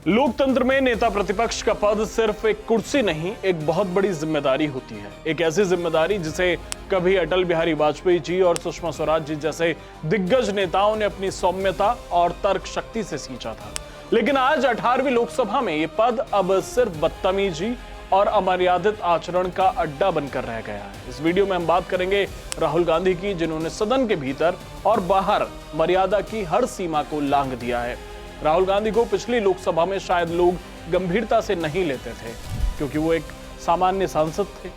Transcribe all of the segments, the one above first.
लोकतंत्र में नेता प्रतिपक्ष का पद सिर्फ एक कुर्सी नहीं, एक बहुत बड़ी जिम्मेदारी होती है। एक ऐसी जिम्मेदारी जिसे कभी अटल बिहारी वाजपेयी जी और सुषमा स्वराज जी जैसे दिग्गज नेताओं ने अपनी सौम्यता और तर्क शक्ति से सींचा था। लेकिन आज 18वीं लोकसभा में ये पद अब सिर्फ बदतमीजी और अमर्यादित आचरण का अड्डा बनकर रह गया है। इस वीडियो में हम बात करेंगे राहुल गांधी की, जिन्होंने सदन के भीतर और बाहर मर्यादा की हर सीमा को लांघ दिया है। राहुल गांधी को पिछली लोकसभा में शायद लोग गंभीरता से नहीं लेते थे क्योंकि वो एक सामान्य सांसद थे,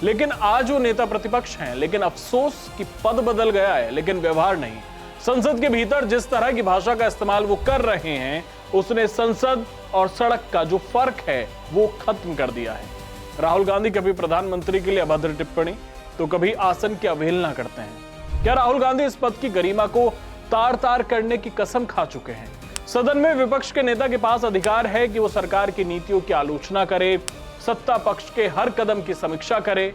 लेकिन आज वो नेता प्रतिपक्ष हैं। लेकिन अफसोस कि पद बदल गया है लेकिन व्यवहार नहीं। संसद के भीतर जिस तरह की भाषा का इस्तेमाल वो कर रहे हैं, उसने संसद और सड़क का जो फर्क है वो खत्म कर दिया है। राहुल गांधी कभी प्रधानमंत्री के लिए अभद्र टिप्पणी तो कभी आसन की अवहेलना करते हैं। क्या राहुल गांधी इस पद की गरिमा को तार तार करने की कसम खा चुके हैं? सदन में विपक्ष के नेता के पास अधिकार है कि वो सरकार की नीतियों की आलोचना करे, सत्ता पक्ष के हर कदम की समीक्षा करे,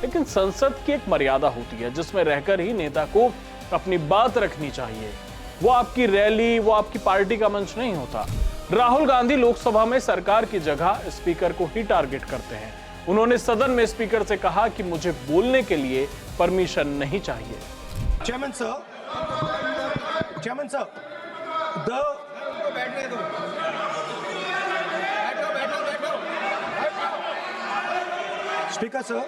लेकिन संसद की एक मर्यादा होती है जिसमें रहकर ही नेता को अपनी बात रखनी चाहिए। वो आपकी रैली, वो आपकी पार्टी का मंच नहीं होता। राहुल गांधी लोकसभा में सरकार की जगह स्पीकर को ही टारगेट करते हैं। उन्होंने सदन में स्पीकर से कहा कि मुझे बोलने के लिए परमिशन नहीं चाहिए। चेयरमैन सर, बैठने दो। Speaker sir,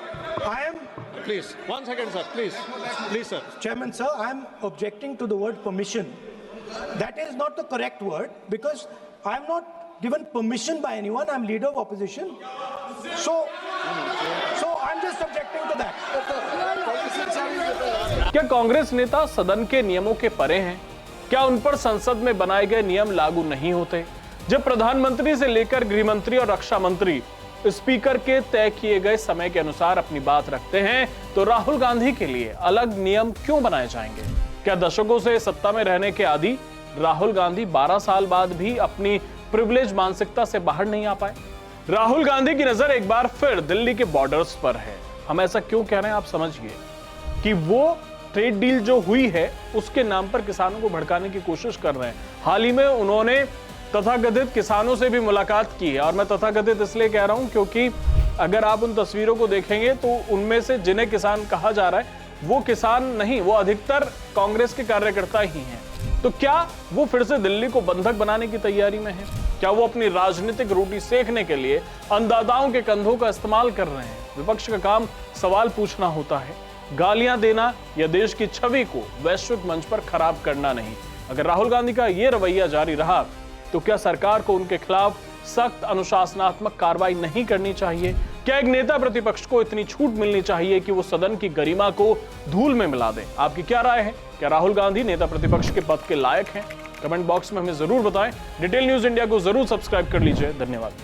I am. Please, 1 second, sir. Please, sir. Chairman sir, I am objecting to the word permission. That is not the correct word because I am not given permission by anyone. I am leader of opposition. So I am just objecting to that. क्या कांग्रेस नेता सदन के नियमों के परे हैं? क्या उन पर संसद में बनाए गए नियम लागू नहीं होते? जब प्रधानमंत्री से लेकर गृह मंत्री और रक्षा मंत्री स्पीकर के तय किए गए समय के अनुसार अपनी बात रखते हैं, तो राहुल गांधी के लिए अलग नियम क्यों बनाए जाएंगे? क्या दशकों से सत्ता में रहने के आदी राहुल गांधी 12 साल बाद भी अपनी प्रिविलेज मानसिकता से बाहर नहीं आ पाए? राहुल गांधी की नजर एक बार फिर दिल्ली के बॉर्डर्स पर है। हम ऐसा क्यों कह रहे हैं आप समझिए कि वो ट्रेड डील जो हुई है उसके नाम पर किसानों को भड़काने की कोशिश कर रहे हैं। हाल ही में उन्होंने तथाकथित किसानों से भी मुलाकात की है, और मैं तथाकथित इसलिए कह रहा हूं क्योंकि अगर आप उन तस्वीरों को देखेंगे तो उनमें से जिन्हें किसान कहा जा रहा है वो किसान नहीं, वो अधिकतर कांग्रेस के कार्यकर्ता ही हैं। तो क्या वो फिर से दिल्ली को बंधक बनाने की तैयारी में है? क्या वो अपनी राजनीतिक रोटी सेकने के लिए अन्नदाताओं के कंधों का इस्तेमाल कर रहे हैं? विपक्ष का काम सवाल पूछना होता है, गालियां देना या देश की छवि को वैश्विक मंच पर खराब करना नहीं। अगर राहुल गांधी का यह रवैया जारी रहा तो क्या सरकार को उनके खिलाफ सख्त अनुशासनात्मक कार्रवाई नहीं करनी चाहिए? क्या एक नेता प्रतिपक्ष को इतनी छूट मिलनी चाहिए कि वो सदन की गरिमा को धूल में मिला दें? आपकी क्या राय है? क्या राहुल गांधी नेता प्रतिपक्ष के पद के लायक हैं? कमेंट बॉक्स में हमें जरूर बताएं। डिटेल न्यूज इंडिया को जरूर सब्सक्राइब कर लीजिए। धन्यवाद।